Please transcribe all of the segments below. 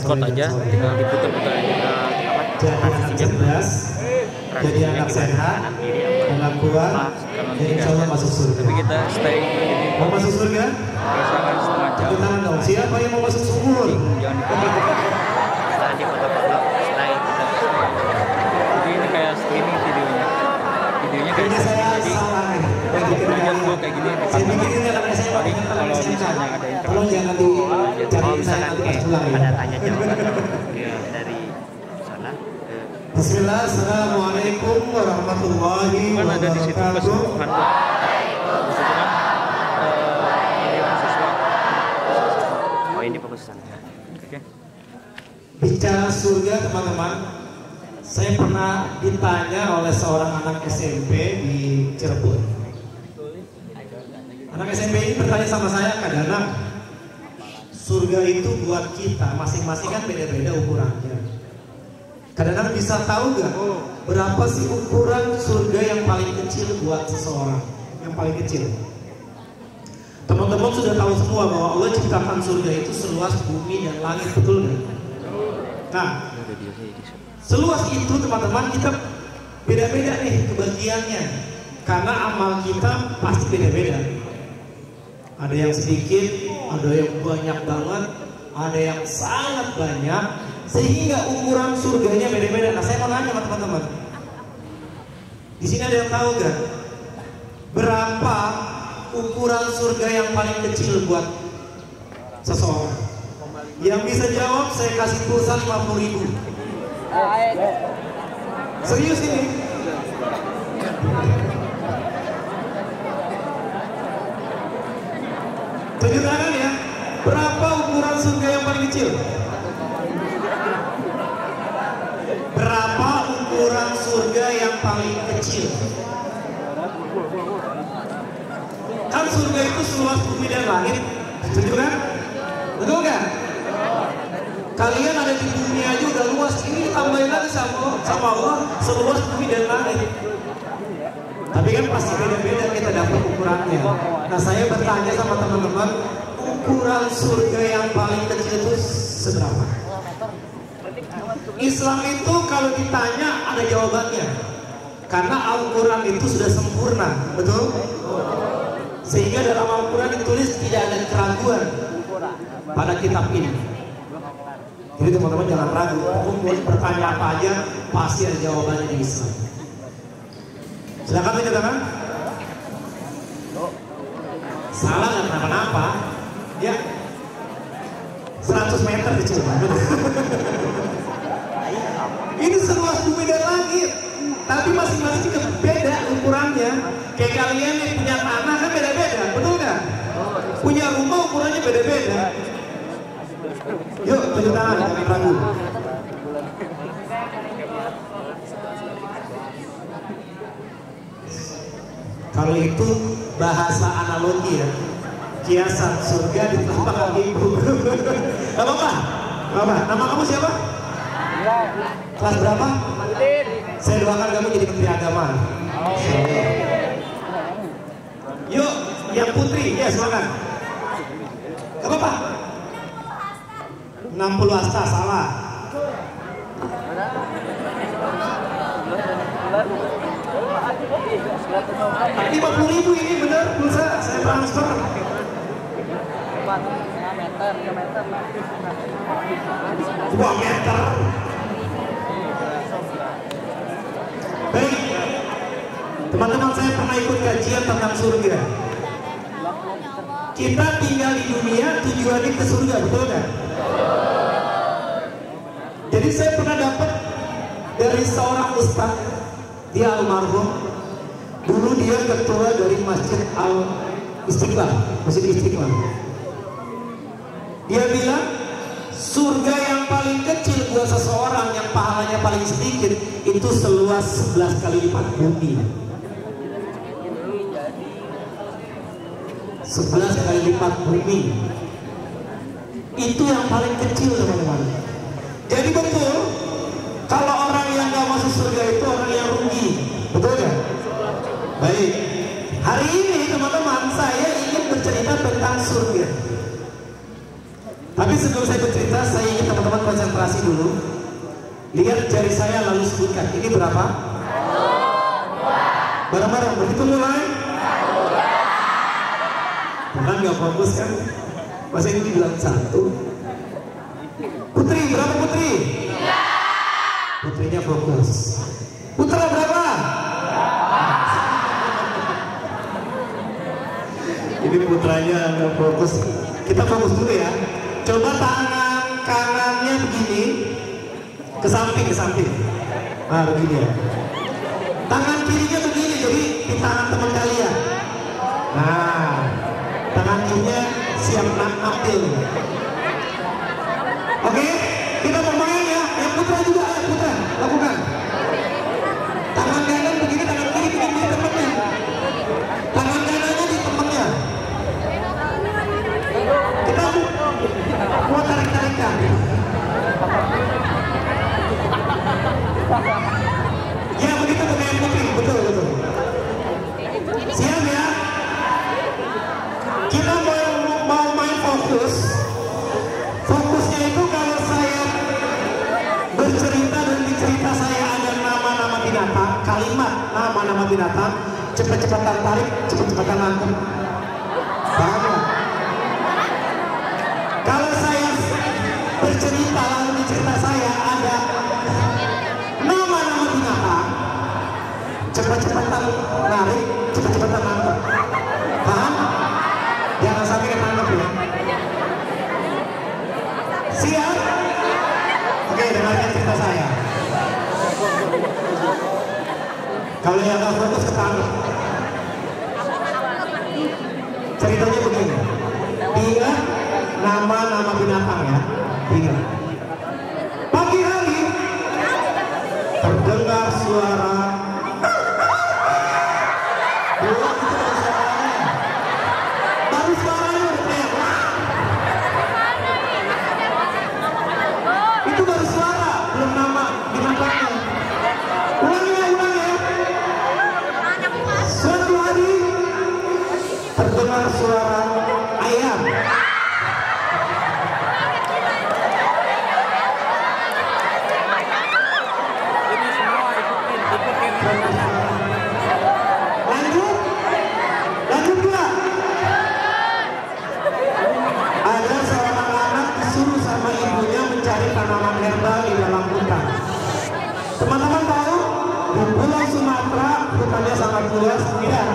Scott aja, tinggal diputar-putar aja transisinya, jadi anak sehat, anak kuat, jadi insya Allah masuk surga. Tapi kita stay ini mau masuk surga? misalkan setengah jam. Kita dong. Siapa yang mau masuk sumur? Jangan dikepung. Kita di kota Palau, stay kita. Jadi ini kayak streaming videonya. Videonya kayak Ini saya jadi salah nih. jangan gue kayak gini. Saya bikin ini karena saya Paling kalau misalnya ada tolong jangan dicari saya nanti pas pulang ya. Ada tanya jawab dari sana ke Bismillah, assalamualaikum warahmatullahi kan ada di situ wabarakatuh. kesukaan ini mahasiswa. oh ini fokus sana. Oke. Bicara surga teman-teman, saya pernah ditanya oleh seorang anak SMP di Cirebon. Anak SMP ini bertanya sama saya, Kak Danang, surga itu buat kita masing-masing kan beda-beda ukurannya. Kak Danang bisa tahu nggak berapa sih ukuran surga yang paling kecil buat seseorang? Yang paling kecil. Teman-teman sudah tahu semua bahwa Allah ciptakan surga itu seluas bumi dan langit, betul nggak? Nah, seluas itu teman-teman kita beda-beda nih kebagiannya, karena amal kita pasti beda-beda. Ada yang sedikit, ada yang banyak banget, ada yang sangat banyak, sehingga ukuran surganya beda-beda. Nah, saya mau nanya sama teman-teman, di sini ada yang tahu gak berapa ukuran surga yang paling kecil buat seseorang? Yang bisa jawab saya kasih pulsa 50.000. Serius ini? Tunjuk tangan ya. Berapa ukuran surga yang paling kecil? Berapa ukuran surga yang paling kecil? Kan surga itu seluas bumi dan langit. Setuju kan? Betul kan? Kalian ada di bumi aja udah luas, ini tambahin lagi sama Allah seluas bumi dan langit. Tapi kan pasti beda-beda kita dapat ukurannya. Nah, saya bertanya sama teman-teman, ukuran surga yang paling kecil itu seberapa? Islam itu kalau ditanya ada jawabannya, karena Al-Quran itu sudah sempurna, betul? Sehingga dalam Al-Quran ditulis tidak ada keraguan pada kitab ini. Jadi teman-teman jangan ragu, mau bertanya apa aja pasti ada jawabannya di Islam. Silakan tunjuk tangan. Salah nggak kenapa-napa. Ya, 100 meter kecil banget. Ini seluas bumi dan langit, tapi masing-masing beda ukurannya. Kayak kalian yang punya tanah kan beda-beda, betul nggak? Punya rumah ukurannya beda-beda. Yuk tunjuk tangan, jangan ragu. Kalau itu bahasa analogi ya, kiasan surga di tempat ibu. Gak apa-apa, gak apa. Nama kamu siapa? Kelas berapa? Saya doakan kamu jadi menteri agama. Yuk, yang putri, ya silakan. Gak apa-apa. 60 asta, salah. 50.000 ini benar pulsa saya transfer. 2 meter. Baik, teman-teman, saya pernah ikut kajian tentang surga. Kita tinggal di dunia tujuannya ke surga, betul kan? Jadi saya pernah dapat dari seorang ustaz, dia almarhum. Dulu dia ketua dari Masjid Al-Istiqlal, Masjid Istiqlal. Dia bilang surga yang paling kecil buat seseorang yang pahalanya paling sedikit itu seluas 11 kali lipat bumi. 11 kali lipat bumi. Itu yang paling kecil, teman-teman. Jadi betul, kalau orang yang gak masuk surga itu orang yang rugi, betul kan? Baik, hari ini teman-teman saya ingin bercerita tentang surga. Tapi Tapi sebelum saya bercerita, saya ingin teman-teman konsentrasi dulu. Lihat jari saya lalu sebutkan. Ini berapa? Bareng-bareng. Begitu mulai. Bukan nggak fokus kan? Masa ini dibilang 1. Putri, berapa Putri? 3. Putrinya fokus. Putra berapa? Ini putranya nggak fokus. Kita fokus dulu ya. Coba tangan kanannya begini, ke samping. Nah begini ya. Tangan kirinya begini, jadi di tangan teman kalian. Nah, tangan kirinya siap ambil. Oke, kita bermain ya. Yang putra juga, ayo putra, lakukan. Tangan kanan begini, tangan kiri begini di temannya. Tangan kanannya di temannya. Kita buat tarik-tarikan. Ya begitu dengan Putri, betul. Siap ya? Kita mau main fokus. Fokusnya itu kalau saya bercerita dan di cerita saya ada nama-nama binatang, kalimat nama-nama binatang, cepat-cepatan tarik, cepat-cepatan nangkep. Paham nggak? Kalau saya bercerita lalu di cerita saya ada nama-nama binatang, cepat-cepatan narik, cepat-cepatan nangkep. Paham? Jangan sampai ketangkep ya. Siap? Oke, dengarkan cerita saya. Kalau yang nggak fokus ketangkep. Ceritanya begini. Ingat nama-nama binatang ya. Ingat. Pagi hari terdengar suara. Baru suaranya udah teriak. Itu baru suara, belum nama binatangnya. Ulang ya. Suatu hari terdengar suara ayam. Lanjut gak? Ada seorang anak disuruh sama ibunya mencari tanaman herbal di dalam hutan. Teman-teman tahu di Pulau Sumatera hutannya sangat luas, tidak?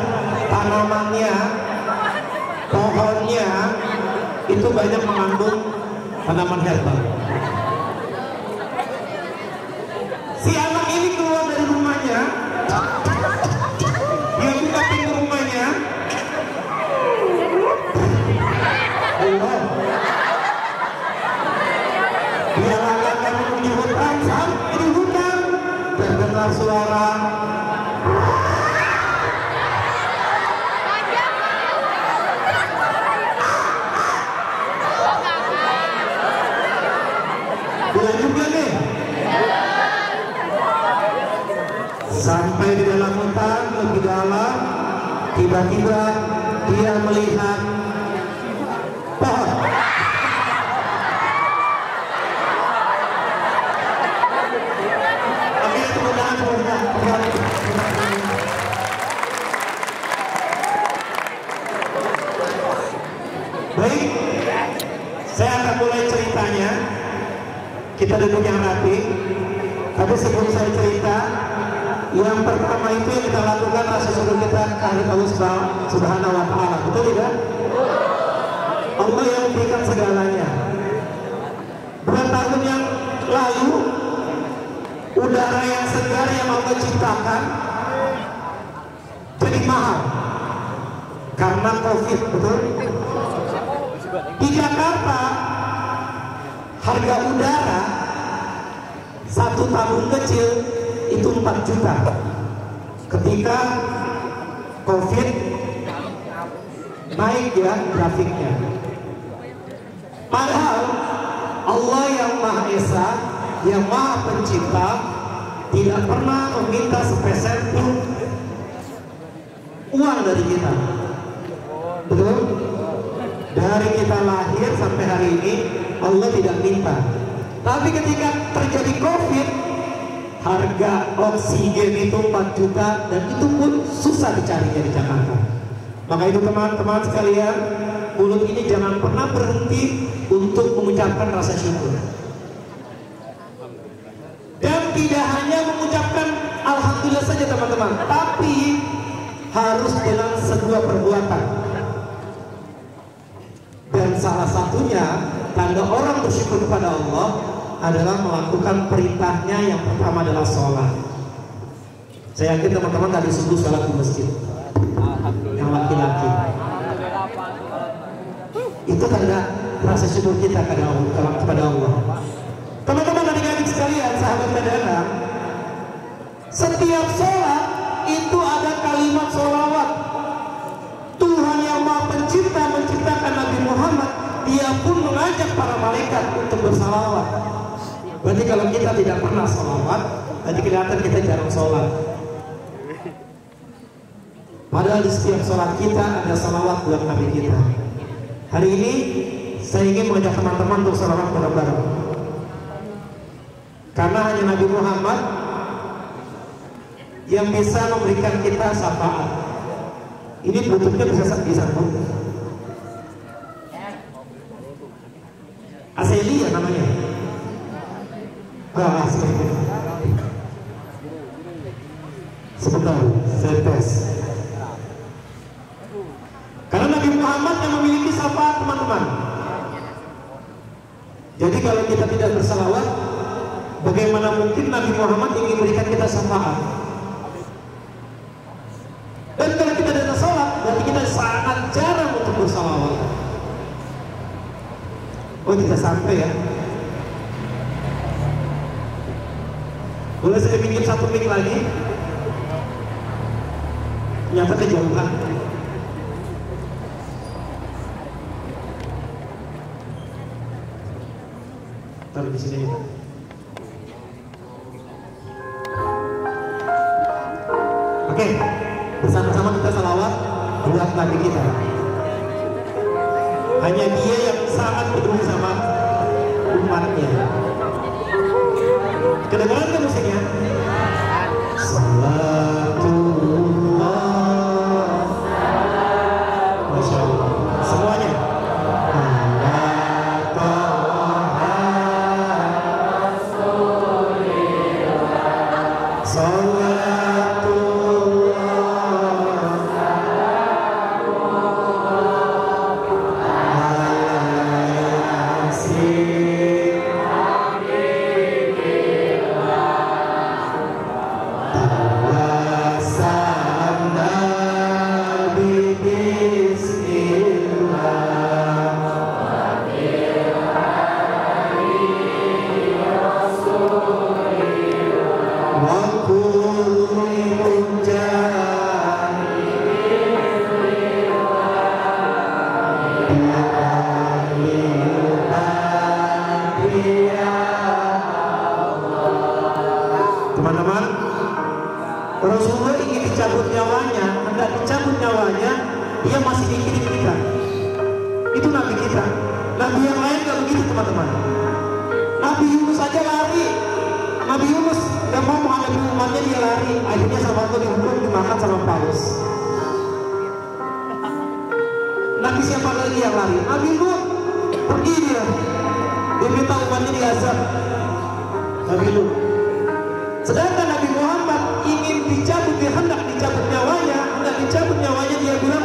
Tanamannya, pohonnya itu banyak mengandung tanaman herbal. Si anak ini keluar dari rumahnya, dia buka pintu rumahnya. Dia langkahkan menuju hutan. Sampai di hutan terdengar suara. Bulan juga nih. Sampai di dalam hutan lebih dalam, tiba-tiba dia melihat pohon. Oke, teman-teman. Baik, saya akan mulai ceritanya. Kita duduk yang rapi. Tapi sebelum saya cerita, yang pertama itu yang kita lakukan rasa syukur kita kepada Allah Subhanahu wa Ta'ala. Betul tidak? Allah yang memberikan segalanya. 2 tahun yang lalu, udara yang segar yang Allah ciptakan jadi mahal karena COVID, betul? Di Jakarta harga udara 1 tabung kecil itu 4 juta. Ketika COVID naik ya grafiknya. Padahal Allah yang Maha Esa, yang Maha Pencipta, tidak pernah meminta sepeser pun uang dari kita. Betul? Dari kita lahir sampai hari ini Allah tidak minta. Tapi ketika terjadi COVID, harga oksigen itu 4 juta dan itu pun susah dicarinya di Jakarta. Maka itu teman-teman sekalian, mulut ini jangan pernah berhenti untuk mengucapkan rasa syukur. Dan tidak hanya mengucapkan alhamdulillah saja teman-teman, tapi harus dengan sebuah perbuatan. Dan salah satunya tanda orang bersyukur kepada Allah adalah melakukan perintahnya. Yang pertama adalah sholat. Saya yakin teman-teman tadi subuh sholat di masjid. Yang laki-laki itu tanda rasa syukur kita kepada Allah. Teman-teman adik-adik sekalian, sahabat kadang, setiap sholat itu ada kalimat sholawat. Tuhan yang Maha Pencipta menciptakan Nabi Muhammad, Dia pun mengajak para malaikat untuk bersalawat. Berarti kalau kita tidak pernah sholawat, berarti kelihatan kita jarang sholat. Padahal di setiap sholat kita ada salawat buat Nabi kita. Hari ini saya ingin mengajak teman-teman untuk salawat bareng-bareng. Karena hanya Nabi Muhammad yang bisa memberikan kita syafaat. Ini bentuknya bisa disambung. Aseli ya namanya. Aseli. Sebentar, saya tes. Karena Nabi Muhammad yang memiliki syafaat teman-teman. Jadi kalau kita tidak bersalawat, bagaimana mungkin Nabi Muhammad ingin memberikan kita syafaat? Dan kalau kita tidak sholat, berarti kita sangat jarang untuk bersalawat. Oh, tidak sampai ya. Boleh saya pinjam 1 mic lagi? Ternyata kejauhan. Taruh di sini. Oke, bersama-sama kita salawat buat Nabi kita. Hanya Dia yang sangat peduli sama umatnya. Kedengaran kan musiknya? Salatullah. Masya Allah. Semuanya. Teman-teman, Rasulullah ingin dicabut nyawanya, hendak dicabut nyawanya, Dia masih mikirin kita. Itu Nabi kita. Nabi yang lain gak begitu teman-teman. Nabi Yunus aja lari. Nabi Yunus gak mau menghadapi umatnya, dia lari. Akhirnya sama Allah dihukum, dimakan sama paus. Nabi siapa lagi yang lari? Nabi Lut. Pergi dia. Dia minta umatnya diazab. Nabi Lut. Sedangkan Nabi Muhammad ingin dicabut, dia hendak dicabut nyawanya, dia bilang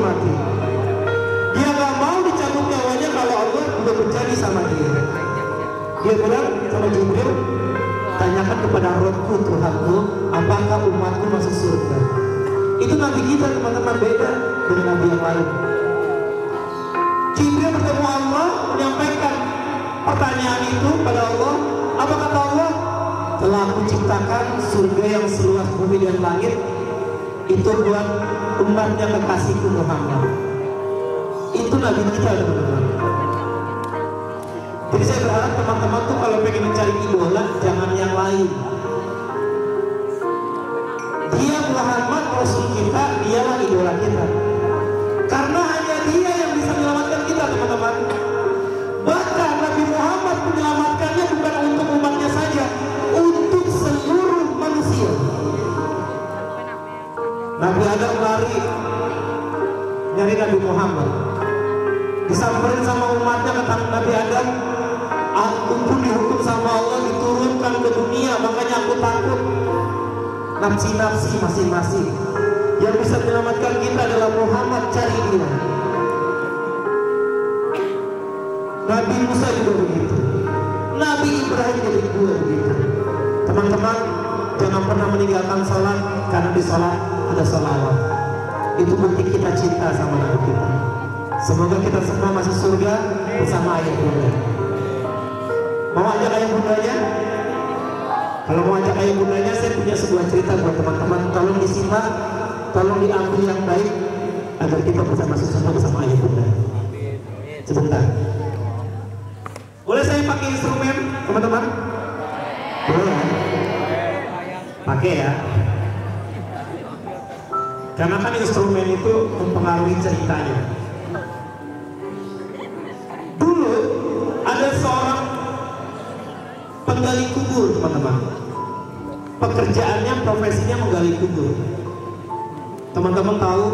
mati. Dia gak mau dicabut nyawanya kalau Allah udah berjanji sama dia. Dia bilang sama Jibril, tanyakan kepada Rabbku Tuhanku, apakah umatku masuk surga. Itu Nabi kita teman-teman, beda dengan Nabi yang lain. Jibril bertemu Allah, menyampaikan pertanyaan itu pada Allah. Apa kata Allah? Telah aku ciptakan surga yang seluas bumi dan langit itu buat umatnya kekasihku Muhammad. Itu Nabi kita teman-teman. Jadi saya berharap teman-teman tuh kalau pengen mencari idola, jangan yang lain. Dia Muhammad Rasul kita, dialah idola kita. Karena hanya Dia yang bisa menyelamatkan kita teman-teman. Bahkan menyelamatkannya bukan untuk umatnya saja, untuk seluruh manusia. Nabi Adam lari nyari Nabi Muhammad, disamperin sama umatnya, kata Nabi Adam, aku pun dihukum sama Allah, diturunkan ke dunia, makanya aku takut. Nafsi-nafsi masing-masing. Yang bisa menyelamatkan kita adalah Muhammad, cari dia. Nabi Musa juga begitu, Nabi Ibrahim jadi dua begitu. Teman-teman, jangan pernah meninggalkan sholat, karena di sholat ada sholawat. Itu bukti kita cinta sama Nabi kita. Semoga kita semua masuk surga bersama ayah bunda. Mau ajak ayah bundanya? Kalau mau ajak ayah bundanya, saya punya sebuah cerita buat teman-teman. Tolong disimak, tolong diambil yang baik, agar kita bisa masuk surga bersama ayah bunda. Sebentar. Boleh saya pakai instrumen, teman-teman? Boleh. Pakai ya. Karena kan instrumen itu mempengaruhi ceritanya. Dulu ada seorang penggali kubur, teman-teman. Pekerjaannya, profesinya menggali kubur. Teman-teman tahu,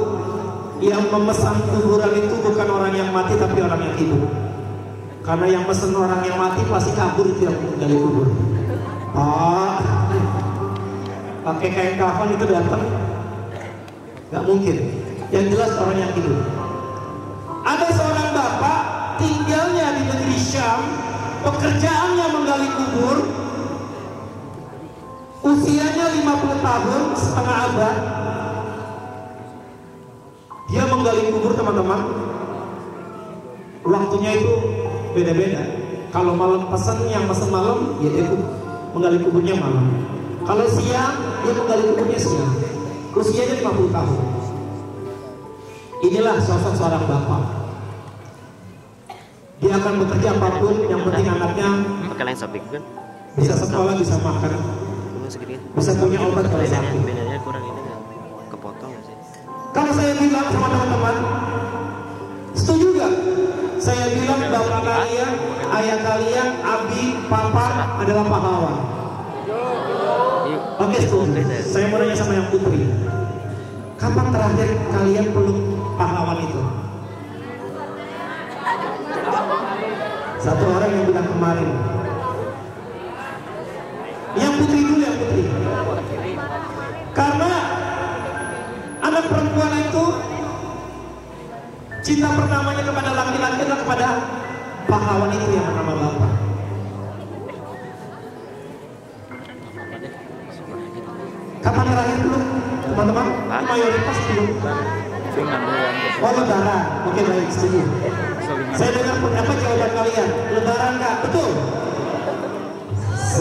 yang memesan kuburan itu bukan orang yang mati, tapi orang yang hidup. Karena yang pesen orang yang mati pasti kabur, itu yang menggali kubur. Pakai kain kafan itu datang, nggak mungkin. Yang jelas orang yang hidup. Ada seorang bapak tinggalnya di negeri Syam, pekerjaannya menggali kubur, usianya 50 tahun, setengah abad. Dia menggali kubur, teman-teman. Waktunya itu beda-beda. Kalau malam pesan, yang pesan malam, ya dia menggali kuburnya malam. Kalau siang, dia menggali kuburnya siang. Usianya 50 tahun. Inilah sosok seorang bapak. Dia akan bekerja apapun, yang penting anaknya bisa sekolah, bisa makan, bisa punya obat kalau sakit. Bedanya kurang ini nggak kepotong sih. Kalau saya bilang sama teman-teman, setuju gak? Saya bilang bapak kalian, ayah kalian, abi, papa adalah pahlawan. Oke, setuju. Saya mau nanya sama yang putri, kapan terakhir kalian peluk pahlawan itu? Satu orang yang bilang kemarin. Yang putri dulu, yang putri. Karena anak perempuan itu cinta pertamanya kepada laki-laki adalah kepada pahlawan itu yang bernama bapak. Kapan terakhir dulu, teman-teman? Mayoritas belum. Oh, lebaran. Oke, baik, setuju. Saya dengar apa jawaban kalian? Lebaran nggak? Betul.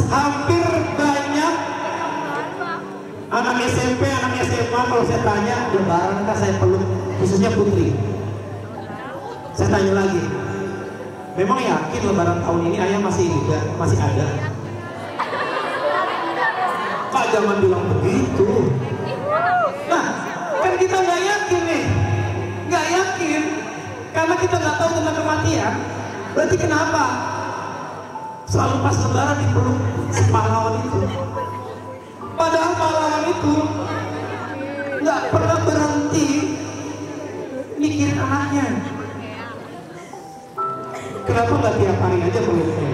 Hampir banyak anak SMP, anak SMA kalau saya tanya lebaran nggak, saya peluk, khususnya putri. Saya tanya lagi, memang yakin lebaran tahun ini ayah masih hidup, masih ada? Kak, jangan bilang begitu. Nah, kan kita nggak yakin nih, nggak yakin, karena kita nggak tahu tentang kematian. Berarti kenapa selalu pas lebaran dipeluk si pahlawan itu? Padahal pahlawan itu nggak pernah berhenti mikirin anaknya. Kenapa nggak tiap hari aja peluknya?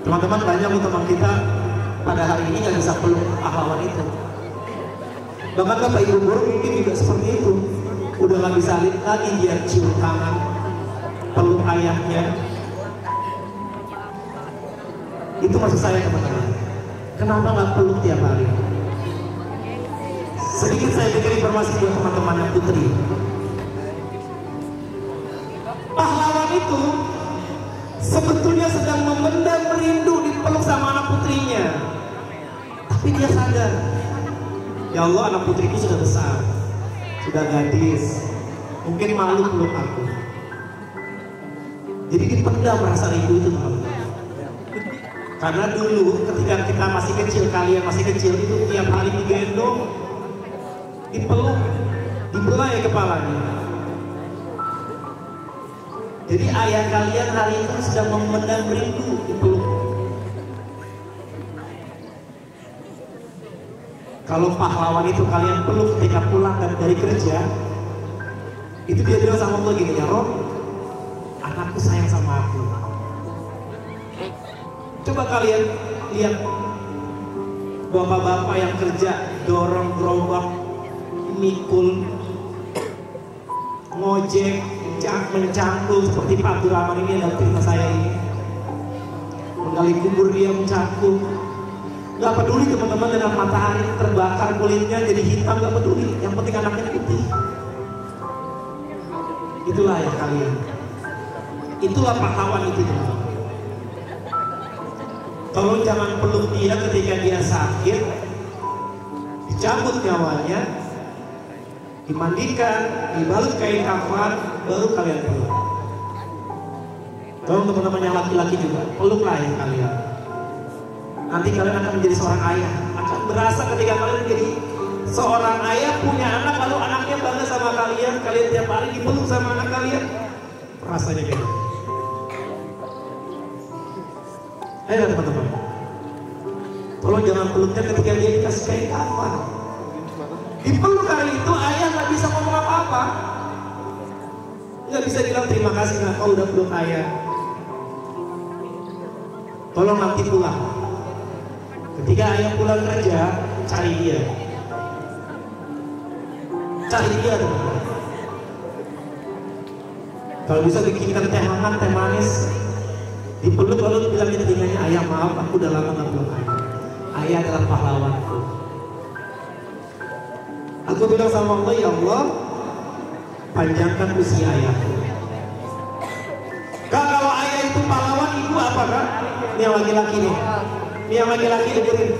Teman-teman, banyak teman kita pada hari ini nggak bisa peluk pahlawan itu. Bahkan Bapak Ibu guru mungkin juga seperti itu. Udah nggak bisa lagi dia cium tangan, peluk ayahnya. Itu maksud saya, teman-teman. Kenapa nggak peluk tiap hari? Sedikit saya beri informasi buat teman-teman yang putri. Pahlawan itu sebetulnya sedang memendam rindu dipeluk sama anak putrinya. Tapi dia sadar, ya Allah, anak putriku sudah besar, sudah gadis, mungkin malu peluk aku. Jadi dipendam rasa rindu itu, teman-teman. Karena dulu ketika kita masih kecil, kalian masih kecil, itu tiap hari digendong, dipeluk, dibelai kepalanya. Jadi ayah kalian hari itu sedang memendam rindu dipeluk. Kalau pahlawan itu kalian peluk ketika pulang dari kerja, itu dia bilang sama Allah gini, ya Rob, anakku sayang sama aku. Coba kalian lihat bapak-bapak yang kerja dorong gerobak, mikul, ngojek, mencangkul seperti Pak Abdurrahman ini dan cerita saya ini, menggali kubur dia mencangkul. Gak peduli teman-teman dengan matahari terbakar kulitnya jadi hitam, gak peduli. Yang penting anaknya putih. Itulah ayah kalian. Itulah pahlawan itu teman-teman. Tolong jangan peluk dia ketika dia sakit, dicabut nyawanya, dimandikan, dibalut kain kafan, baru kalian peluk. Tolong teman-teman yang laki-laki juga, peluklah ayah kalian. Nanti kalian akan menjadi seorang ayah. Akan berasa ketika kalian menjadi seorang ayah, punya anak, lalu anaknya bangga sama kalian. Kalian tiap hari dipeluk sama anak kalian. Rasanya beda. Ayo teman-teman, tolong jangan peluknya ketika dia dikasih kain kafan. Dipeluk hari itu ayah gak bisa ngomong apa-apa. Gak bisa bilang terima kasih gak kau udah peluk ayah. Tolong nanti pulang, ketika ayah pulang kerja, cari dia. Cari dia teman-teman. Kalau bisa bikinkan teh hangat, teh manis, dipeluk lalu bilang di telinganya, ayah maaf aku udah lama gak peluk ayah. Ayah adalah pahlawanku. Aku bilang sama Allah, ya Allah, panjangkan usia ayahku. Kak, kalau ayah itu pahlawan, ibu apa kak? Ini yang laki-laki nih. Ini yang laki-laki dengerin.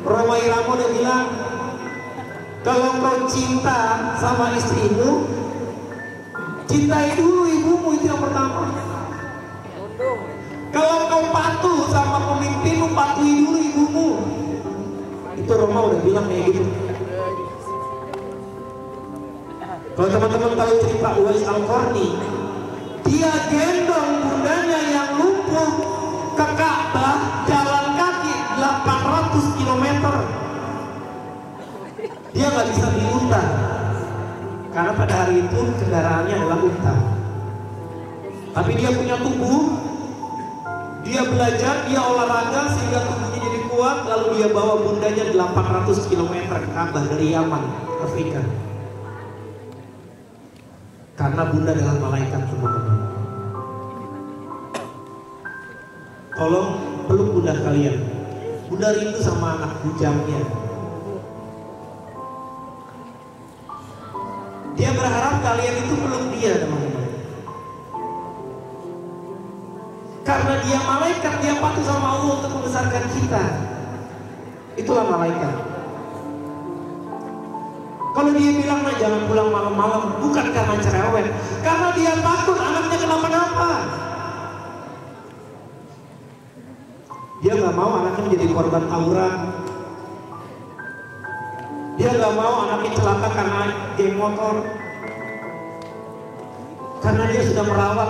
Roma Irama udah bilang, kalau kau cinta sama istrimu, cintai dulu ibumu, itu yang pertama. Kalau kau patuh sama pemimpinmu, patuhi dulu ibumu. Itu Roma udah bilang kayak gitu. Kalau teman-teman tahu cerita Uwais Al-Qarni, dia gendong bundanya yang lumpuh ke Ka'bah jalan kaki 800 km. Dia nggak bisa beli unta karena pada hari itu kendaraannya adalah unta. Tapi dia punya tubuh, dia belajar, dia olahraga sehingga tubuhnya jadi kuat. Lalu dia bawa bundanya 800 km ke Ka'bah dari Yaman, Afrika. Karena bunda adalah malaikat teman-teman. Tolong peluk bunda kalian. Bunda rindu sama anak bujangnya. Dia berharap kalian itu peluk dia teman-teman. Karena dia malaikat, dia patuh sama Allah untuk membesarkan kita. Itulah malaikat. Kalau dia bilang, nah jangan pulang malam-malam, bukan karena cerewet, karena dia takut anaknya kenapa-napa. Dia nggak mau anaknya menjadi korban tawuran. Dia nggak mau anaknya celaka karena geng motor. Karena dia sudah merawat,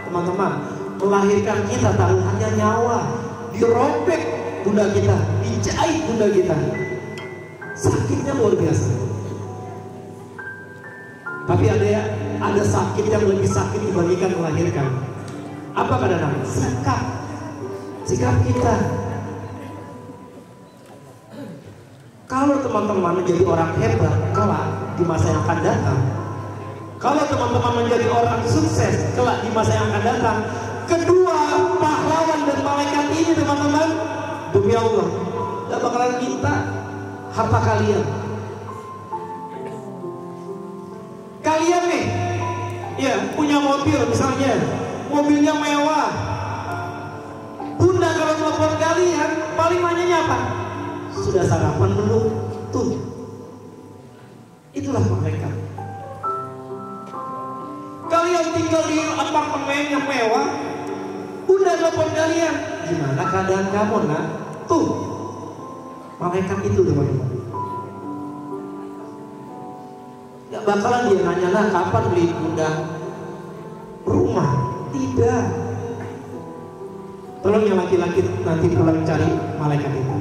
teman-teman, melahirkan kita taruhannya nyawa. Dirobek bunda kita, dijahit bunda kita. Sakitnya luar biasa. Tapi ada sakit yang lebih sakit dibandingkan melahirkan. Apa kata Nabi? Sikap kita. Kalau teman-teman menjadi orang hebat kelak di masa yang akan datang, kalau teman-teman menjadi orang sukses kelak di masa yang akan datang, kedua pahlawan dan malaikat ini teman-teman, demi Allah, tidak bakalan minta harta kalian. Kalian nih, ya punya mobil misalnya, mobilnya mewah. Bunda kalau telepon kalian, paling nanyanya apa? Sudah sarapan belum? Tuh, itulah mereka. Kalian tinggal di apartemen yang mewah, Bunda telepon kalian, gimana keadaan kamu nak? Tuh, malaikat itu teman-teman. Gak bakalan dia nanya, nah kapan beli Bunda rumah rumah. Tidak. Tolong yang laki-laki nanti pulang cari malaikat itu.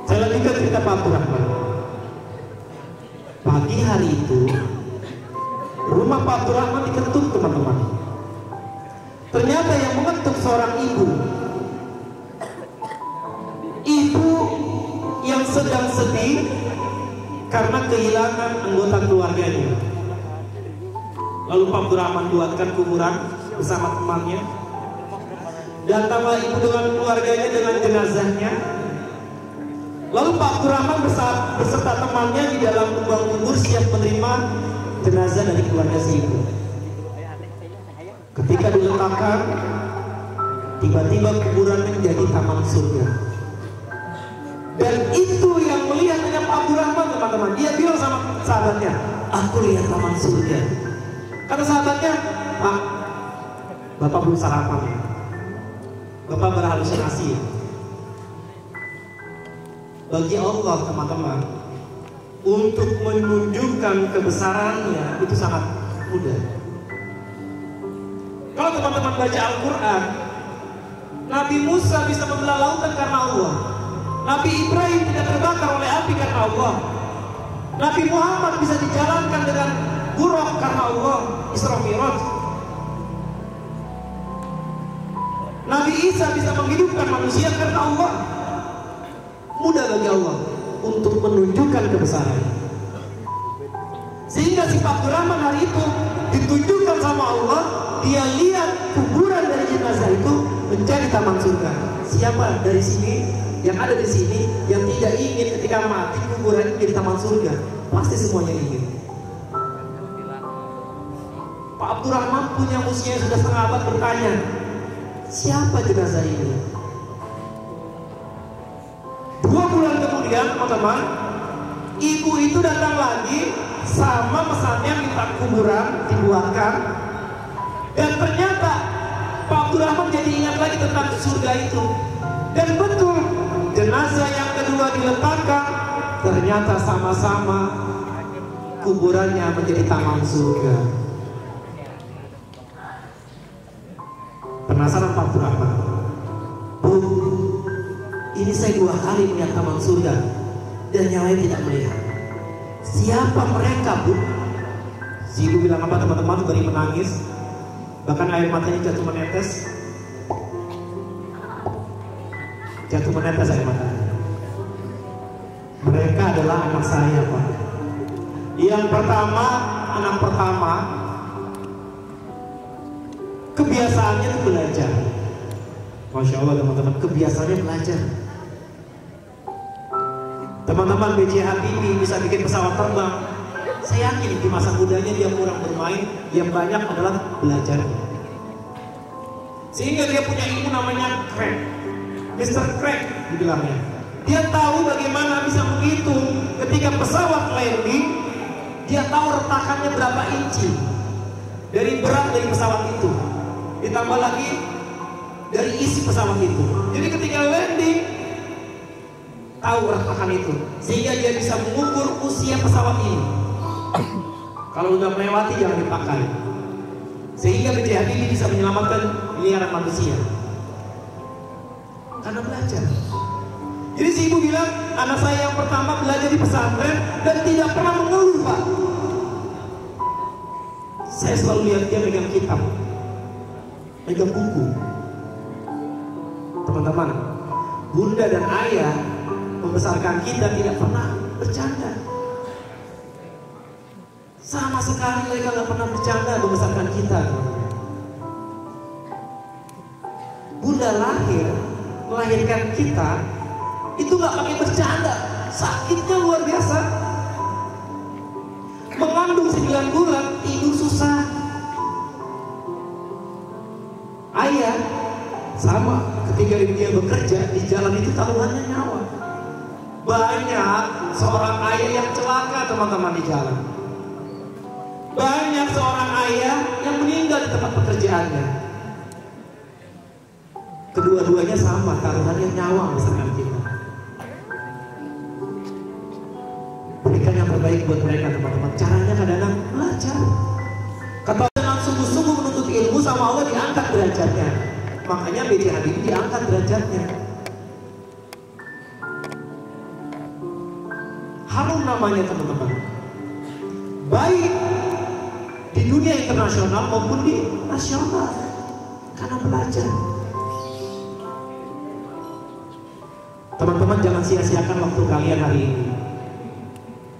Saya lanjutkan cerita Pak Abdurrahman. Pagi hari itu rumah Pak Abdurrahman diketuk, teman-teman. Ternyata yang mengetuk seorang ibu. Ibu yang sedang sedih karena kehilangan anggota keluarganya. Lalu Pak Abdurrahman buatkan kuburan bersama temannya. Datanglah ibu dengan keluarganya dengan jenazahnya. Lalu Pak Abdurrahman beserta temannya di dalam lubang kubur siap menerima jenazah dari keluarga si ibu. Ketika diletakkan, tiba-tiba kuburan menjadi taman surga. Dan itu yang melihat hanya Pak Abdurrahman, teman-teman. Dia bilang sama sahabatnya, aku lihat taman surga. Kata sahabatnya, Pak, Bapak belum sarapan ya? Bapak berhalusinasi ya? Bagi Allah, teman-teman, untuk menunjukkan kebesarannya itu sangat mudah. Kalau teman-teman baca Al-Quran, Nabi Musa bisa membelah lautan karena Allah. Nabi Ibrahim tidak terbakar oleh api karena Allah. Nabi Muhammad bisa dijalankan dengan buruk karena Allah, Isra Mi'raj. Nabi Isa bisa menghidupkan manusia karena Allah. Mudah bagi Allah untuk menunjukkan kebesaran. Sehingga si Pak Abdurrahman hari itu ditunjukkan sama Allah. Dia lihat kuburan dari jenazah itu menjadi taman surga. Siapa dari sini yang ada di sini yang tidak ingin ketika mati kuburan itu jadi taman surga? Pasti semuanya ingin. Pak Abdurrahman punya usia sudah setengah abad bertanya, siapa jenazah ini? 2 bulan kemudian, teman-teman, ibu itu datang lagi sama pesannya minta kuburan dibuatkan. Dan ternyata Pak Abdurrahman jadi ingat lagi tentang surga itu. Dan betul, jenazah yang kedua diletakkan, ternyata sama-sama kuburannya menjadi taman surga. Penasaran Pak Abdurrahman? Bu, ini saya 2 kali melihat taman surga dan yang lain tidak melihat. Siapa mereka, Bu? Si ibu bilang apa, teman-teman? Beri menangis. Bahkan air matanya jatuh menetes. Jatuh menetes air matanya. Mereka adalah anak saya, Pak. Yang pertama, anak pertama, kebiasaannya itu belajar. Masya Allah, teman-teman, kebiasaannya belajar. Teman-teman, B.J. Habibie bisa bikin pesawat terbang. Saya yakin di masa mudanya dia kurang bermain, yang banyak adalah belajar. Sehingga dia punya ilmu namanya crack, Mr. Crack dibilangnya. Dia tahu bagaimana bisa menghitung ketika pesawat landing. Dia tahu retakannya berapa inci dari berat dari pesawat itu, ditambah lagi dari isi pesawat itu. Jadi ketika landing tahu retakan itu, sehingga dia bisa mengukur usia pesawat ini. Kalau udah melewati jangan dipakai. Sehingga B.J. Habibie bisa menyelamatkan miliaran manusia karena belajar. Jadi si ibu bilang, anak saya yang pertama belajar di pesantren dan tidak pernah mengeluh, Pak. Saya selalu lihat dia megang kitab, megang buku. Teman-teman, bunda dan ayah membesarkan kita tidak pernah bercanda. Sama sekali mereka nggak pernah bercanda membesarkan kita. Bunda melahirkan kita itu nggak pakai bercanda, sakitnya luar biasa. Mengandung 9 bulan tidur susah. Ayah sama, ketika dia bekerja di jalan itu taruhannya nyawa. Banyak seorang ayah yang celaka, teman-teman, di jalan. Banyak seorang ayah yang meninggal di tempat pekerjaannya. Kedua-duanya sama, taruhannya nyawa misalkan kita. Berikan yang terbaik buat mereka teman-teman. Caranya kadang-kadang belajar. Kata dengan sungguh-sungguh menuntut ilmu sama Allah diangkat derajatnya. Makanya B.J. Habibie diangkat derajatnya. Harum namanya teman-teman. Baik di dunia internasional maupun di nasional. Karena belajar. Teman-teman jangan sia-siakan waktu kalian hari ini.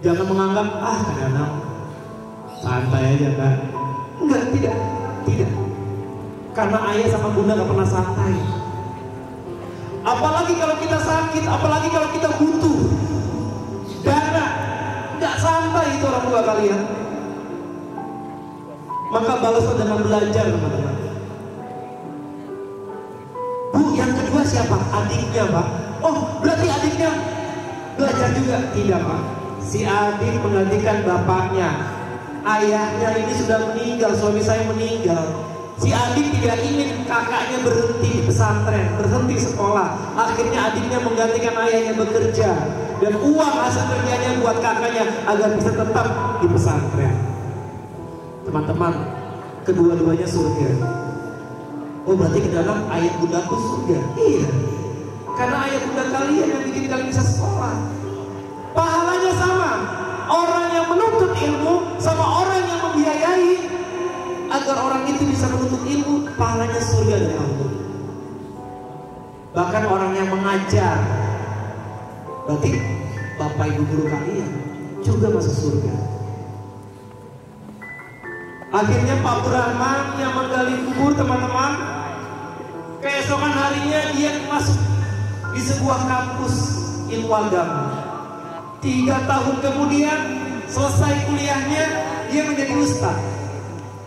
Jangan menganggap kadang-kadang santai aja kan. Enggak, tidak. Karena ayah sama bunda gak pernah santai. Apalagi kalau kita sakit, apalagi kalau kita butuh dana, gak santai itu orang tua kalian. Maka balaslah dengan belajar teman-teman. Bu, yang kedua siapa? Adiknya Pak. Oh, berarti adiknya belajar juga? Tidak Pak. Si adik menggantikan bapaknya. Ayahnya ini sudah meninggal, suami saya meninggal. Si adik tidak ingin kakaknya berhenti di pesantren, berhenti sekolah. Akhirnya adiknya menggantikan ayahnya bekerja. Dan uang hasil kerjanya buat kakaknya agar bisa tetap di pesantren. Teman-teman, kedua-duanya surga. Oh, berarti ke dalam ayah bundaku surga? Iya. Karena ayah bunda kalian yang bikin kalian bisa sekolah. Pahalanya sama. Orang yang menuntut ilmu sama orang yang membiayai agar orang itu bisa menuntut ilmu, pahalanya surga dari Allah. Bahkan orang yang mengajar, berarti bapak ibu guru kalian juga masuk surga. Akhirnya Pak Burahman yang menggali kubur teman-teman, keesokan harinya dia masuk di sebuah kampus ilmu agama. 3 tahun kemudian selesai kuliahnya, dia menjadi ustaz.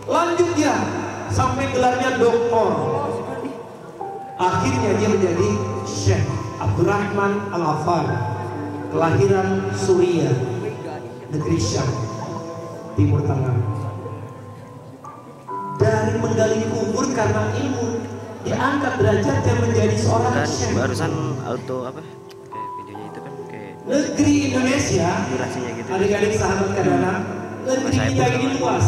Lanjut dia sampai gelarnya doktor. Akhirnya dia menjadi Syekh Abdurrahman Al-Affar, kelahiran Suriah, negeri Syam, Timur Tengah. Dari menggali kubur karena ilmu, diangkat derajatnya menjadi seorang syekh. Barusan auto apa? Kayak videonya itu kan kayak Negeri Indonesia, durasinya gitu. adik-adik sahabat Kadana, negeri kita ini luas.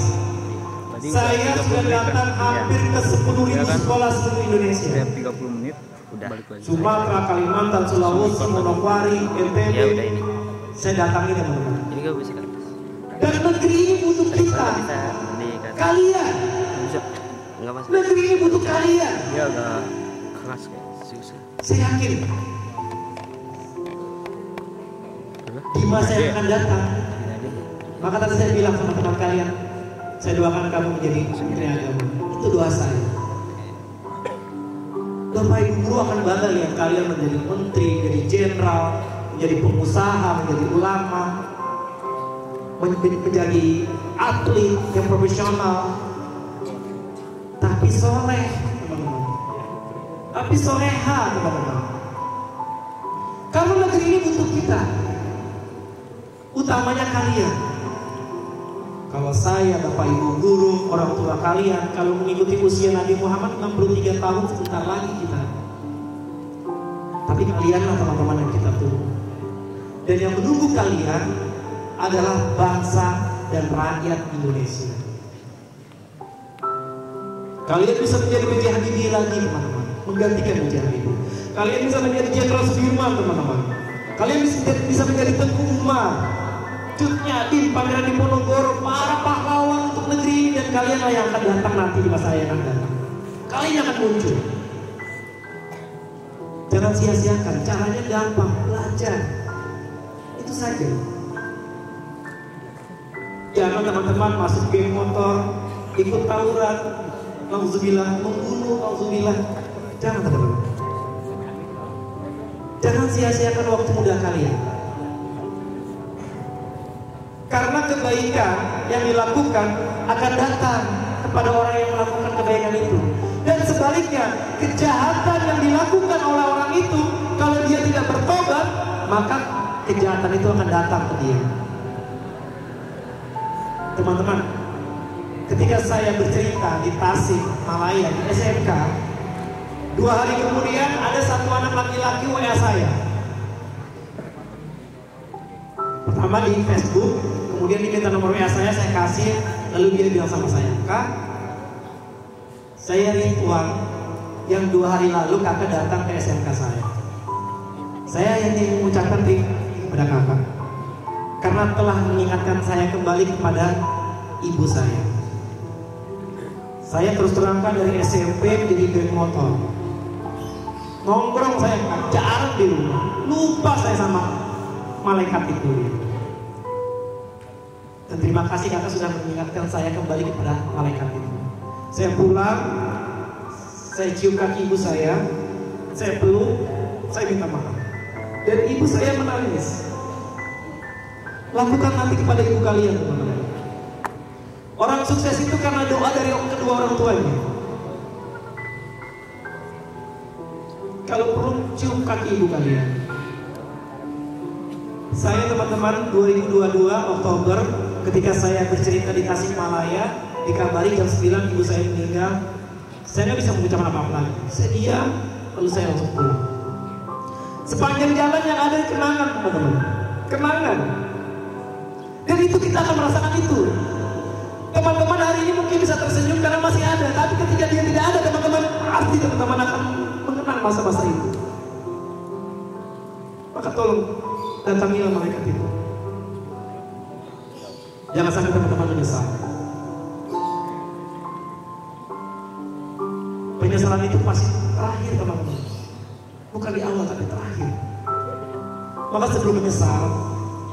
Saya sudah datang hampir ke 10.000 sekolah seluruh Indonesia. Setiap 30 menit Udah. balik lagi. Sumatera, Kalimantan, Sulawesi, Manokwari, NTB. Ya udah ini. Saya datangin teman-teman. Ini gak bisa kan? Dan negeri ini butuh kita, Bisa di kan? kalian. Bisa. Enggak mas. Negeri ini butuh kalian. Dia agak keras kayak susah. Saya yakin di masa yang akan datang. Maka tadi saya bilang sama teman kalian, saya doakan kamu menjadi menteri agama. Itu doa saya. Bapak Ibu guru akan bangga lihat kalian menjadi menteri, menjadi jenderal, menjadi pengusaha, menjadi ulama, menjadi atlet yang profesional. Tapi soleh, teman-teman. Tapi soleha, teman-teman. Karena negeri ini butuh kita. Utamanya kalian. Kalau saya, Bapak Ibu guru, orang tua kalian, kalau mengikuti usia Nabi Muhammad 63 tahun sebentar lagi kita. Tapi kalianlah teman-teman yang kita tunggu. Dan yang menunggu kalian adalah bangsa dan rakyat Indonesia. Kalian bisa menjadi B.J. Habibie lagi teman-teman, menggantikan B.J. Habibie. Kalian bisa menjadi Jenderal Sudirman teman-teman. Kalian bisa menjadi Tengku Umar, Cut Nyadin, Pangeran Diponegoro, para pahlawan untuk negeri ini. Dan kalianlah yang akan datang nanti di masa yang akan datang. Kalian akan muncul. Jangan sia-siakan, caranya gampang, belajar. Itu saja. Jangan teman-teman masuk geng motor, ikut tawuran, nauzubillah, membunuh, nauzubillah. Jangan teman-teman. Jangan sia-siakan waktu muda kalian. Karena kebaikan yang dilakukan akan datang kepada orang yang melakukan kebaikan itu. Dan sebaliknya, kejahatan yang dilakukan oleh orang itu, kalau dia tidak bertobat, maka kejahatan itu akan datang ke dia. Teman-teman, ketika saya bercerita di Tasik, Malaya, di SMK, 2 hari kemudian ada satu anak laki-laki WA saya. Pertama di Facebook, kemudian dia minta nomor WA saya kasih, lalu dia bilang sama saya, Kak, saya uang yang 2 hari lalu kakak datang ke SMK saya. Saya ingin mengucapkan terima kasih kepada kakak karena telah mengingatkan saya kembali kepada ibu saya. Saya terus terangkan dari SMP menjadi geng motor. Nongkrong saya jarang di rumah. Lupa saya sama malaikat itu. Dan terima kasih kakak sudah mengingatkan saya kembali kepada malaikat itu. Saya pulang, saya cium kaki ibu saya peluk, saya minta maaf. Dan ibu saya menangis. Lakukan nanti kepada ibu kalian, teman-teman. Orang sukses itu karena doa dari kedua orang tuanya. Kalau perlu cium kaki ibu kalian. Saya teman-teman 2022 Oktober ketika saya bercerita di Tasikmalaya, dikabari jam 9 ibu saya meninggal. Saya nggak bisa mengucapkan apa-apa lagi. Saya diam, lalu saya langsung pulang. Sepanjang jalan yang ada kenangan, teman-teman. Kenangan. Dan itu kita akan merasakan itu. Teman-teman hari ini mungkin bisa tersenyum karena masih ada, tapi ketika dia tidak ada, teman-teman pasti teman-teman akan mengenang masa-masa itu. Maka tolong datangilah malaikat itu. Jangan sampai teman-teman menyesal. Penyesalan itu pasti terakhir, teman-teman. Bukan di awal tapi terakhir. Maka sebelum menyesal,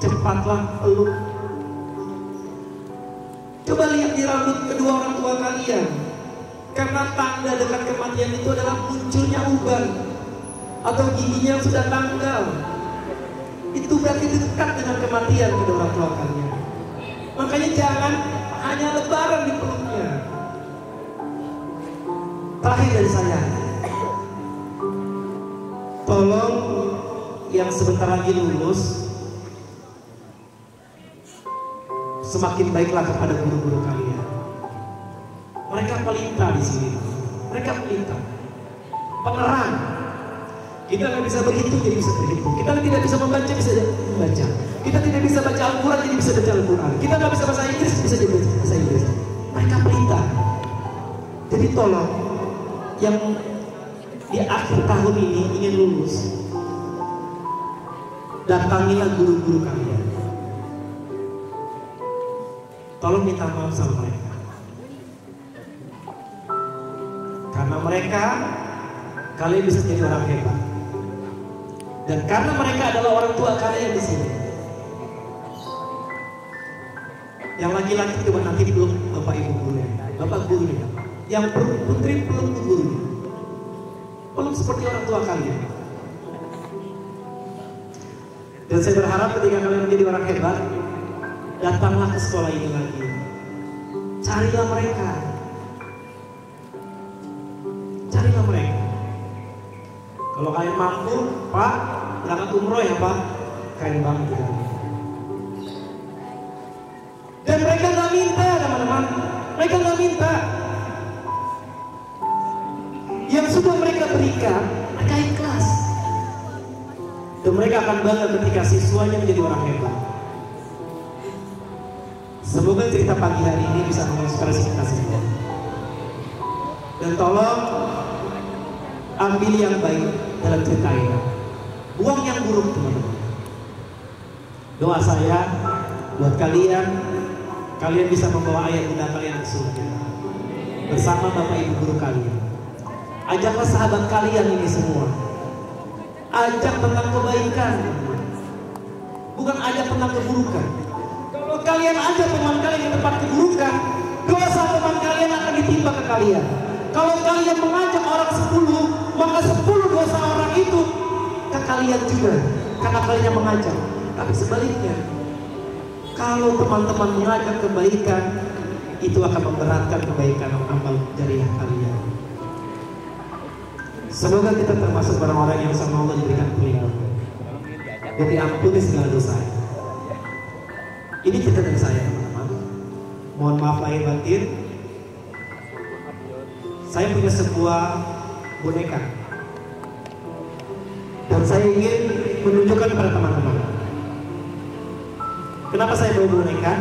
cepatlah peluk. Coba lihat di rambut kedua orang tua kalian. Karena tanda dekat kematian itu adalah munculnya uban atau giginya yang sudah tanggal. Itu berarti dekat dengan kematian kedua orang tua kalian. Makanya jangan hanya lebaran di peluknya. Terakhir dari saya, tolong yang sebentar lagi lulus, semakin baiklah kepada guru-guru kalian. Mereka pelita di sini. Mereka pelita, penerang. Kita nggak bisa berhitung jadi bisa berhitung. Kita tidak bisa membaca bisa membaca. Kita tidak bisa baca Al-Quran jadi bisa baca Al-Quran. Kita nggak bisa bahasa Inggris bisa jadi bahasa Inggris. Mereka pelita. Jadi tolong yang di akhir tahun ini ingin lulus, datangilah guru-guru kalian. Tolong minta maaf sama mereka. Karena mereka, kalian bisa jadi orang hebat. Dan karena mereka adalah orang tua kalian di sini. Yang laki-laki coba nanti belum bapak ibu gurunya, bapak gurunya. Yang putri belum gurunya. Belum seperti orang tua kalian. Dan saya berharap ketika kalian menjadi orang hebat, datanglah ke sekolah ini lagi. Carilah mereka. Carilah mereka. Kalau kalian mampu, Pak, berangkat umroh ya Pak. Keren banget ya. Dan mereka gak minta, teman-teman. Mereka gak minta. Yang sudah mereka berikan, mereka ikhlas. Dan mereka akan bangga ketika siswanya menjadi orang hebat. Semoga cerita pagi hari ini bisa menginspirasi kita semua. Dan tolong ambil yang baik dalam cerita ini. Buang yang buruk, teman-teman. Doa saya buat kalian, kalian bisa membawa ayah bunda kalian ke surga bersama bapak ibu guru kalian. Ajaklah sahabat kalian ini semua. Ajak tentang kebaikan, bukan ajak tentang keburukan. Kalau kalian ajak teman kalian di tempat keburukan, dosa teman kalian akan ditimpa ke kalian. Kalau kalian mengajak orang 10, maka 10 dosa orang itu ke kalian juga, karena kalian yang mengajak. Tapi sebaliknya, kalau teman-teman mengajak kebaikan, itu akan memberatkan kebaikan amal jariah kalian. Semoga kita termasuk orang-orang yang sama Allah diberikan perlindungan dan diampuni segala dosa. Ini cerita dari saya, teman-teman. Mohon maaf lahir batin. Saya punya sebuah boneka dan saya ingin menunjukkan kepada teman-teman. Kenapa saya bawa boneka?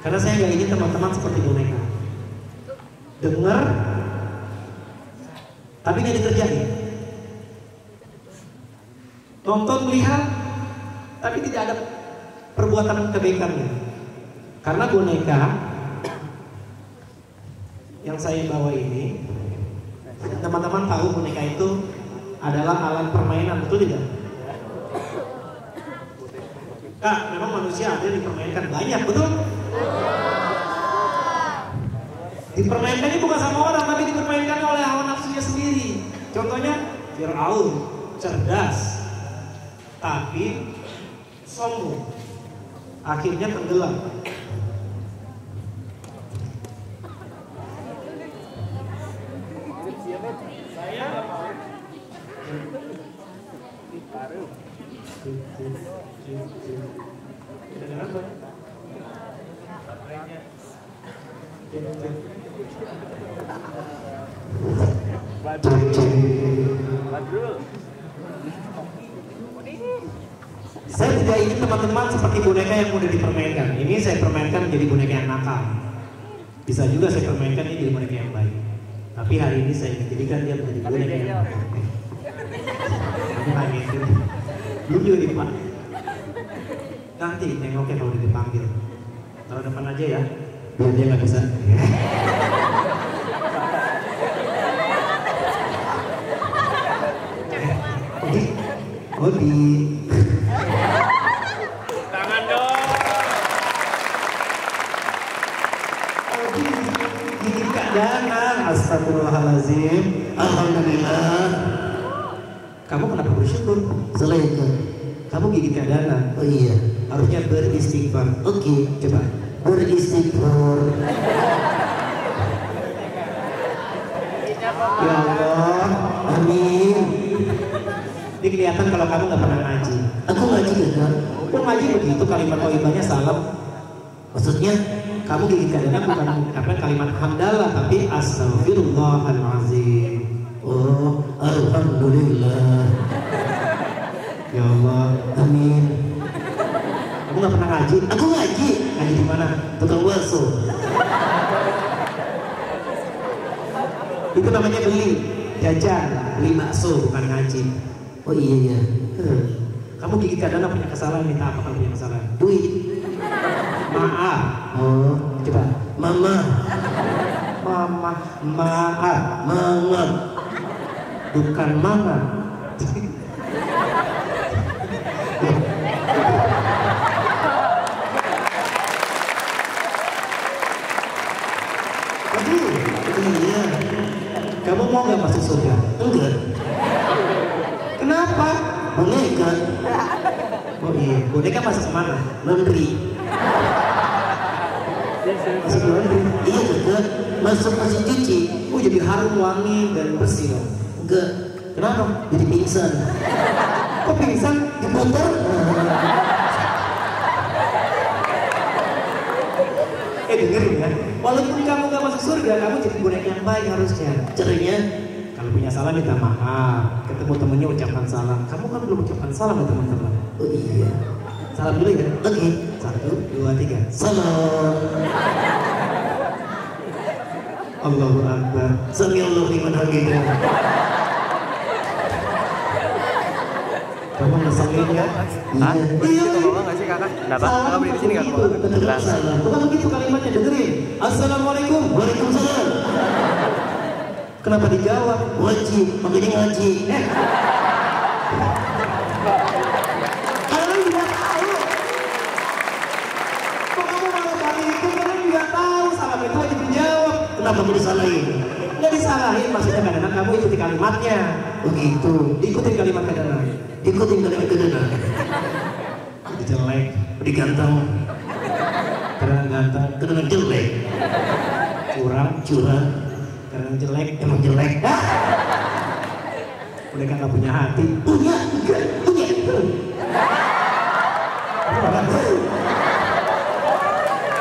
Karena saya nggak ingin teman-teman seperti boneka. Dengar, tapi nggak dikerjain. Nonton, melihat, tapi tidak ada perbuatan kebaikannya. Karena boneka yang saya bawa ini, teman-teman tahu boneka itu adalah alat permainan, betul tidak? Kak, memang manusia ada yang dipermainkan banyak, betul? Dipermainkan ini bukan sama orang, tapi dipermainkan oleh hawa nafsunya sendiri. Contohnya, Fir'aun, cerdas, tapi sombong, akhirnya tenggelam. Saya tidak ingin teman-teman seperti boneka yang mudah dipermainkan. Ini saya permainkan menjadi boneka yang nakal. Bisa juga saya permainkan ini jadi boneka yang baik. Tapi hari ini saya ingin jadikan dia menjadi boneka yang baik. Belum juga dipanggil. Nanti nengoknya kalau udah dipanggil. Taruh depan aja ya, biar dia nggak bisa. Odi. Tangan dong. Odi, gigi Kak Dana. Astagfirullahaladzim. Alhamdulillah. Kamu kenapa bersyukur? Selesai. Kamu gigit Kak Dana. Oh iya. Harusnya beristighfar. Oke. Coba. Beristighfar. Ya Allah. Amin. Ini kelihatan kalau kamu nggak pernah ngaji. Aku ngaji kan? Kok ngaji begitu kalimat thayyibahnya salam? Maksudnya? Kamu gigit Kak Dana bukan mengucapkan kalimat hamdalah, tapi astagfirullahalazim. Oh, alhamdulillah. Ya Allah. Amin. Kamu nggak pernah ngaji? Aku ngaji. Ngaji di mana? Tukang bakso. Itu namanya beli, jajan, beli bakso, bukan ngaji. Oh iya iya. Kamu gigit Kak Dana punya kesalahan, minta apa kalau punya kesalahan? Duit. Maaf. Oh, Coba. mama. Mama, maaf. Mama. Bukan mama. Aduh, Iya. kamu mau nggak masuk surga? Enggak. Kenapa? Boneka. Oh iya, boneka masuk kemana? Laundry. Masuk laundry. Iya enggak. Masuk mesin cuci. Oh jadi harum, wangi dan bersih dong. Enggak. Kenapa? Jadi pingsan. Kok pingsan? Diputar. Dengerin ya. Walaupun kamu gak masuk surga, kamu jadi boneka yang baik harusnya. Caranya? Kalau punya salah minta maaf. Ketemu temennya ucapkan salam. Kamu kan belum ucapkan salam ya teman-teman. Oh iya. Salam dulu ya. Oke. 1, 2, 3. Salam. Allahu Akbar. Sami Allahu liman hamidah. Kamu ngeselin ya? Hah? Iya. Kita bawa nggak sih kakak? Kenapa? Kakak beli di sini nggak? Betul. Bukan begitu kalimatnya, dengerin. Assalamualaikum. Waalaikumsalam. Kenapa dijawab? Wajib, makanya ngaji. Kalian juga tahu. Kok kamu malah balikin? Kalian juga tahu salam itu wajib dijawab. Kenapa mau disalahin? Nggak disalahin, maksudnya kadang-kadang kamu ikuti kalimatnya. Begitu. Diikuti kalimat kadang-kadang. Ikutin kalimat kedua. Jelek, Diganteng. kadang ganteng, Kedua jelek. curang, Curang. kadang jelek. Emang jelek. Mereka nggak punya hati. Punya. Enggak. Punya.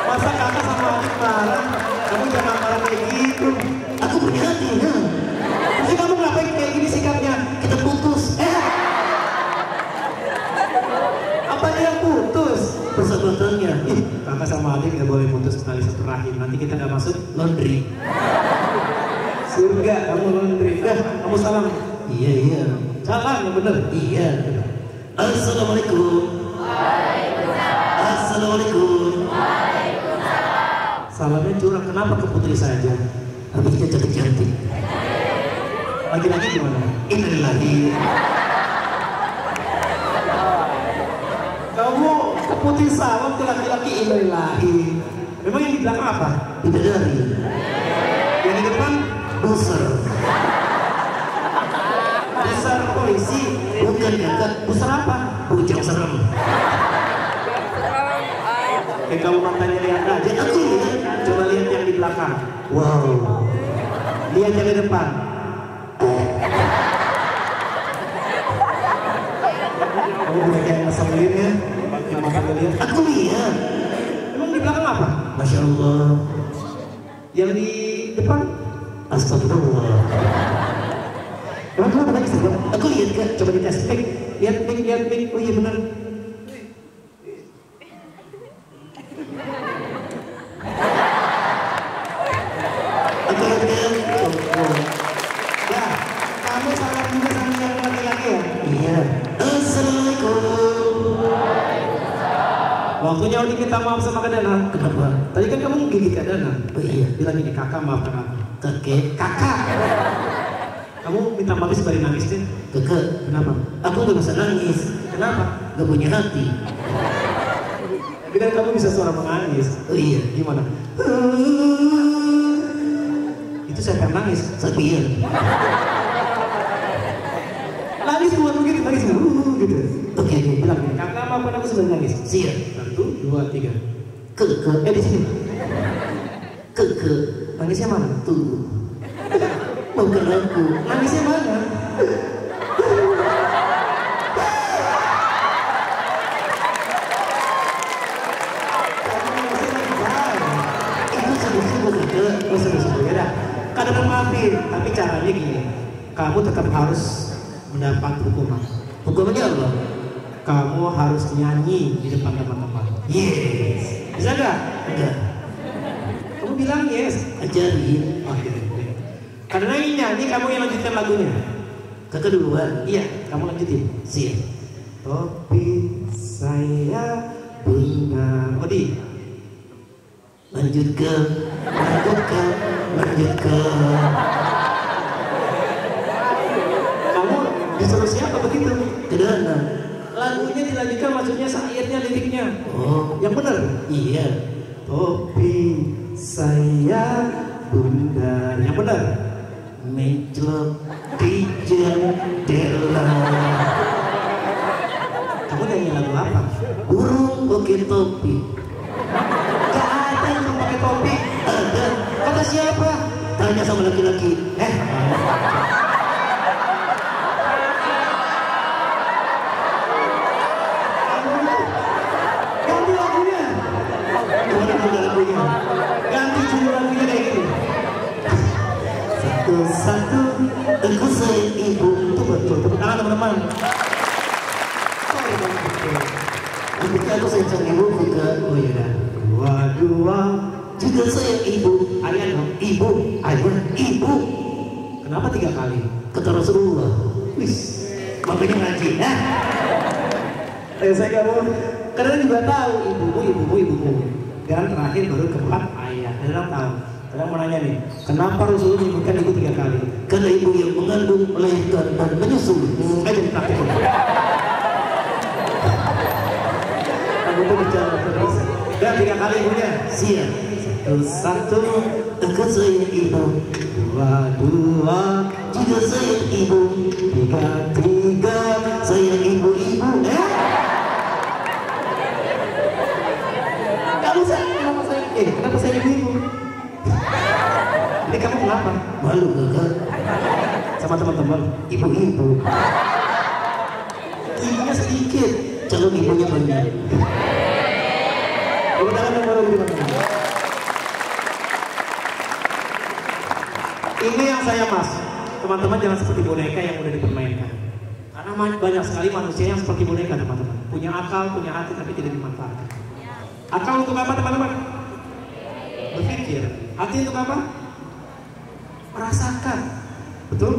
Masa kakak sama adik marah? Kamu jangan marah kayak gitu. Aku punya hati. Nah. Terus kamu ngapain kayak gini sikapnya? Kita putus. Apa dia putus? Laundry. Surga kamu laundry. Kamu salam. Iya iya. Salam yang benar. Iya. Assalamualaikum. Assalamualaikum. Salamnya curang. Kenapa ke putri saja? Habisnya cantik-cantik. Laki-laki gimana? Innalillahi. Kamu ke putri salam ke laki-laki innalillahi. Memang yang di belakang apa? Bidadari. Yang di depan Buser. besar polisi. Bukan kakak. Besar apa? Bujang serem. Kamu matanya lihat aja. Aku lihat. Coba lihat yang di belakang. Wow. Lihat yang di depan. Kamu udah kayak ngeselin ya. Kenapa kamu lihat? Aku lihat. Emang di belakang apa? Masya Allah. Yang di depan? Astagfirullah. Emang kenapa lagi sih? Aku lihat kak. Coba dites mic. Lihat mic. Oh iya benar. Aku lihat kak. Ya, kamu salah juga sama yang laki-laki ya? Iya. Assalamualaikum. Waktunya udah minta maaf sama Kak Dana. Kenapa? Tadi kan kamu gigit Kak Dana. Oh iya. Bilang ini kakak maafkan aku. Kakek. Kakak. Kamu minta maaf sembari nangis deh. Kakak. Kenapa? Aku gak bisa nangis. Kenapa? Gak punya hati. Tapi kan kamu bisa suara menangis. Oh iya. Gimana? Itu saya pengen nangis. Sapian. Nangis bukan begitu, nangis gitu. Oke. Bilang nih, kakak maafkan aku sembari nangis. Siap. 1, 2, 3. Kakak. Di sini. Kakak. Nangisnya mana? Tuh. Maafkan aku. Nangisnya mana? Itu sungguh-sungguh kakak. Oh seru-seru ya dah. Kadang maafin, tapi caranya gini. Kamu tetap harus mendapat hukuman. Hukumannya apa? Kamu harus nyanyi di depan teman-teman. Yes. Bisa gak? Enggak. Kamu bilang yes. Ajarin. Oh, gitu. Karena ini nyanyi, kamu yang lanjutkan lagunya. Kakak duluan. Iya, kamu lanjutin. Siap. Topi saya bunga. Odi. Lanjutkan. Lanjutkan. Lanjutkan. Kamu disuruh siapa begitu? Kedana. Lagunya dilanjutkan, maksudnya syairnya, liriknya. Oh. Yang benar. Iya. Topi saya bunda. Yang benar. Menclok di jendela. Kamu nyanyi lagu apa? Burung pakai topi. Gak ada yang pakai topi. Ada. Kata siapa? Tanya sama laki-laki. Ganti lagunya. Gimana punya lagunya? Ganti judul lagunya kayak gini. Satu-satu. Aku sayang ibu. Itu betul. Tepuk tangan teman-teman. Aku sayang sama ibu juga. Oh iya dah. Dua. Juga sayang ibu. Ayah dong. Ibu. Ayah. Ibu. Kenapa 3 kali? Kata Rasulullah. Wis. Makanya ngaji. Saya kamu. Karena juga tahu ibumu. Dan terakhir baru keempat ayah. Kadang tahu. Kadang mau nanya nih, kenapa Rasulullah menyebutkan ibu 3 kali? Karena ibu yang mengandung, melahirkan, dan menyusui. Ayo jadi praktek. Kamu tuh bicara terus. Dan 3 kali ibunya. Siap. Satu. Aku sayang ibu. Dua. Juga sayang ibu. Tiga. Sayang ibu-ibu. Kenapa saya ibu? Ini kamu kenapa? Malu kakak. Sama teman-teman. Ibu-ibu. Ibunya sedikit. Calon ibunya banyak. Tepuk tangan yang baru teman-teman. Ini yang saya mas. Teman-teman jangan seperti boneka yang udah dipermainkan. Karena banyak sekali manusia yang seperti boneka teman-teman. Punya akal, punya hati tapi tidak dimanfaatkan. Akal untuk apa teman-teman? Berpikir. Hati untuk apa? Merasakan. Betul?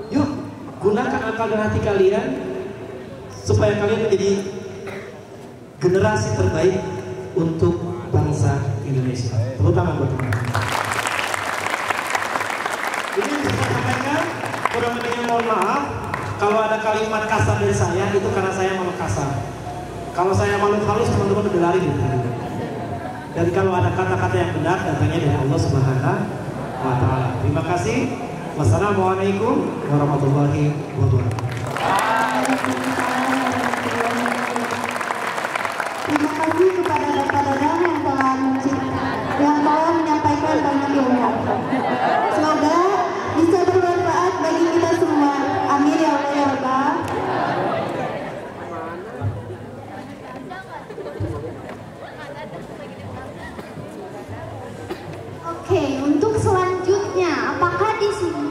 Yuk, gunakan akal dan hati kalian supaya kalian menjadi generasi terbaik untuk bangsa Indonesia, terutama buat teman-teman. Ini yang bisa saya sampaikan. Kurang lebihnya mohon maaf. Kalau ada kalimat kasar dari saya, itu karena saya malu kasar. Kalau saya malu halus, teman-teman udah lari dari tadi. Dan kalau ada kata-kata yang benar, datangnya dari Allah Subhanahu wa Ta'ala. Terima kasih. Wassalamualaikum warahmatullahi wabarakatuh. Terima kasih kepada Bapak Dadang yang telah menyampaikan banyak ilmu. Semoga bisa bermanfaat bagi kita semua. Amin ya Allah ya Rabbal. Oke, untuk selanjutnya, apakah di sini?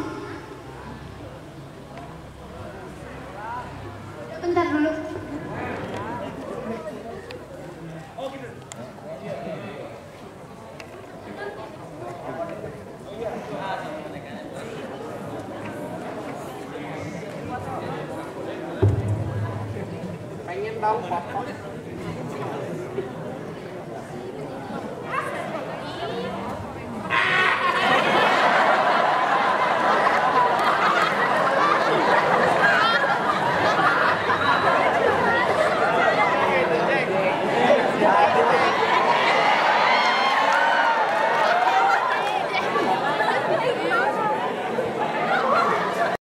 Bentar dulu. Pengen tahu foto